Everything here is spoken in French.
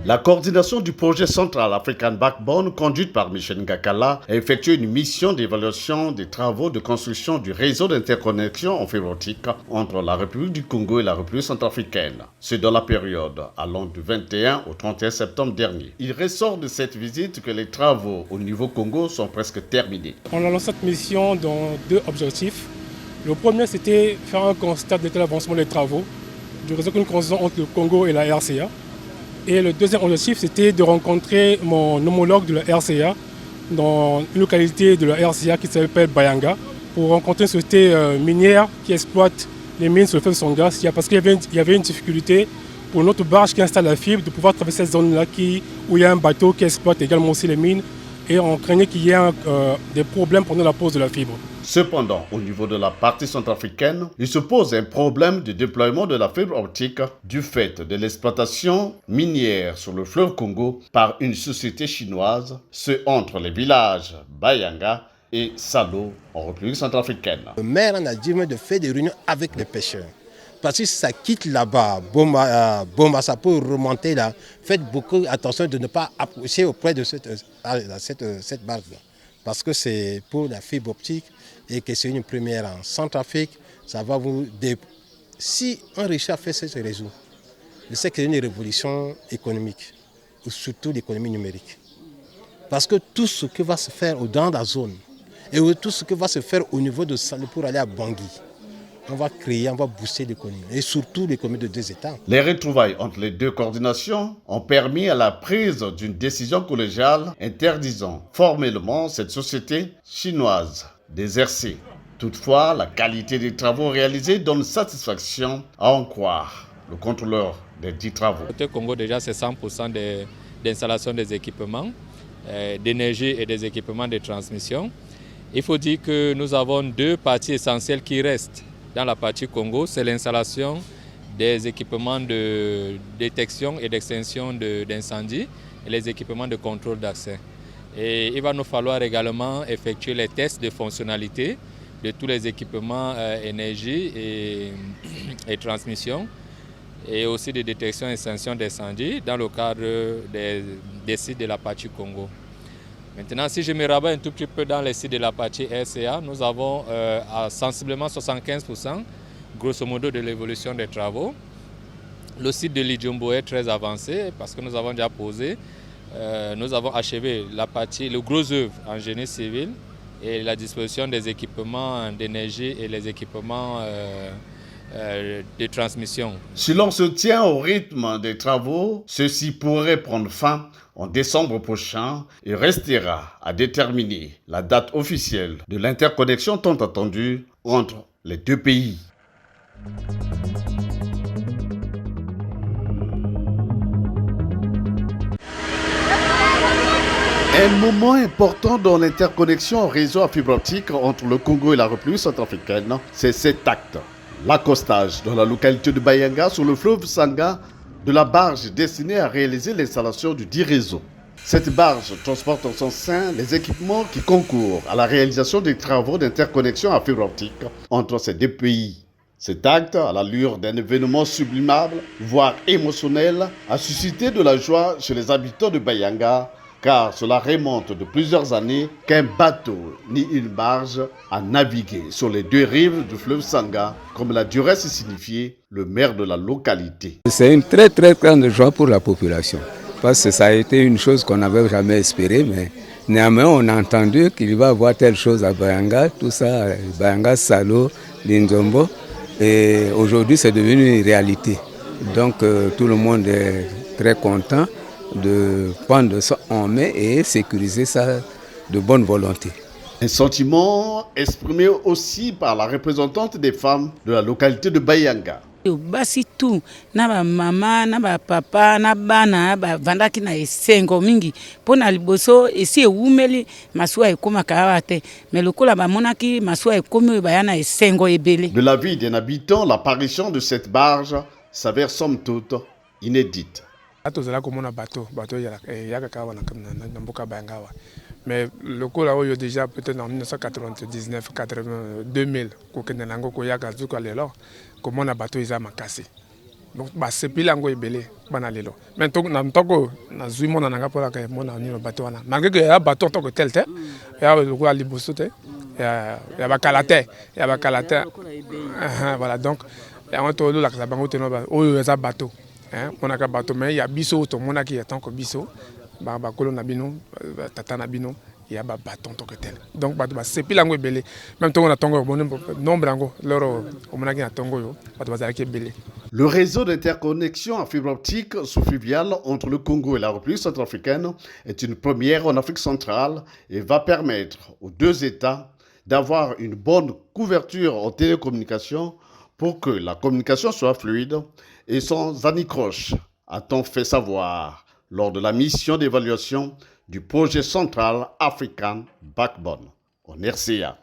La coordination du projet Central African Backbone, conduite par Michel Ngakala, a effectué une mission d'évaluation des travaux de construction du réseau d'interconnexion en fibre optique entre la République du Congo et la République centrafricaine. C'est dans la période allant du 21 au 31 septembre dernier. Il ressort de cette visite que les travaux au niveau Congo sont presque terminés. On a lancé cette mission dans deux objectifs. Le premier, c'était faire un constat de l'avancement des travaux du réseau que nous construisons entre le Congo et la RCA. Et le deuxième objectif, c'était de rencontrer mon homologue de la RCA dans une localité de la RCA qui s'appelle Bayanga pour rencontrer une société minière qui exploite les mines sur le fleuve Songa, parce qu'il y avait une difficulté pour notre barge qui installe la fibre de pouvoir traverser cette zone-là où il y a un bateau qui exploite également aussi les mines et on craignait qu'il y ait des problèmes pendant la pose de la fibre. Cependant, au niveau de la partie centrafricaine, il se pose un problème de déploiement de la fibre optique du fait de l'exploitation minière sur le fleuve Congo par une société chinoise, ce entre les villages Bayanga et Salo en République centrafricaine. Le maire en a dit de faire des réunions avec les pêcheurs. Parce que si ça quitte là-bas, Boma, ça peut remonter là. Faites beaucoup attention de ne pas approcher auprès de cette barque-là. Parce que c'est pour la fibre optique et que c'est une première en Centrafrique, ça va vous... Si on réussit à faire ce réseau, je sais que c'est une révolution économique, surtout l'économie numérique. Parce que tout ce qui va se faire dans la zone et tout ce qui va se faire au niveau de Salo pour aller à Bangui, on va créer, on va booster l'économie, et surtout l'économie de deux États. Les retrouvailles entre les deux coordinations ont permis à la prise d'une décision collégiale interdisant formellement cette société chinoise d'exercer. Toutefois, la qualité des travaux réalisés donne satisfaction à en croire le contrôleur des 10 travaux. Côté Congo, déjà, c'est 100% d'installation des équipements, d'énergie et des équipements de transmission. Il faut dire que nous avons deux parties essentielles qui restent. Dans la partie Congo, c'est l'installation des équipements de détection et d'extinction d'incendie et les équipements de contrôle d'accès. Et il va nous falloir également effectuer les tests de fonctionnalité de tous les équipements énergie et transmission et aussi de détection et extinction d'incendie dans le cadre des sites de la partie Congo. Maintenant, si je me rabats un tout petit peu dans les sites de la partie RCA, nous avons sensiblement 75%, grosso modo, de l'évolution des travaux. Le site de Lidjombo est très avancé parce que nous avons déjà posé, nous avons achevé le gros œuvre en génie civil et la disposition des équipements d'énergie et les équipements de transmission. Si l'on se tient au rythme des travaux, ceux-ci pourraient prendre fin en décembre prochain et restera à déterminer la date officielle de l'interconnexion tant attendue entre les deux pays. Un moment important dans l'interconnexion au réseau à fibre optique entre le Congo et la République centrafricaine, c'est cet acte. L'accostage dans la localité de Bayanga sur le fleuve Sanga de la barge destinée à réaliser l'installation du dit réseau. Cette barge transporte en son sein les équipements qui concourent à la réalisation des travaux d'interconnexion à fibre optique entre ces deux pays. Cet acte, à l'allure d'un événement sublimable, voire émotionnel, a suscité de la joie chez les habitants de Bayanga, car cela remonte de plusieurs années qu'un bateau ni une barge a navigué sur les deux rives du fleuve Sanga, comme l'a dû rester signifié le maire de la localité. C'est une très grande joie pour la population, parce que ça a été une chose qu'on n'avait jamais espérée, mais néanmoins on a entendu qu'il va y avoir telle chose à Bayanga, tout ça, Bayanga, Salo, Linzombo, et aujourd'hui c'est devenu une réalité. Donc tout le monde est très content de prendre ça en main et sécuriser ça de bonne volonté. Un sentiment exprimé aussi par la représentante des femmes de la localité de Bayanga. Basi tu na ba mama na ba papa na bana ba vandaki na esengo mingi pona liboso esi ewumeli masuwa ekoma kawate mais lokola ba monaki masuwa ekomi ba yana esengo ebele. De la vie d'un habitant, l'apparition de cette barge s'avère somme toute inédite. Mais le coup là où déjà peut-être en 1999, 2000, comment on a bateau ils ont cassé. Donc basepeli yango ebele bana lelo. Mais na ntoko na zui mona nanga pola ka mona ni bateau wana. Malgré que ya bateau ntoko tel te, ya lokola liboso te, ya bakala te, ya bakala te. Voilà donc ya on lo la ka bango te no ba oyo eza bateau. On a ka bateau mais ya biso to mona ki ya tanko biso. Ba kolo na bino, tata na bino. Il y a un bâton tant que tel. Donc, c'est plus l'angle belé. Même si on a tongo, nombre d'ango, l'euro, on a un tongo, belé. Le réseau d'interconnexion en fibre optique sous-fluviale entre le Congo et la République centrafricaine est une première en Afrique centrale et va permettre aux deux États d'avoir une bonne couverture en télécommunication pour que la communication soit fluide et sans anicroche, a-t-on fait savoir lors de la mission d'évaluation du projet central African Backbone, en RCA.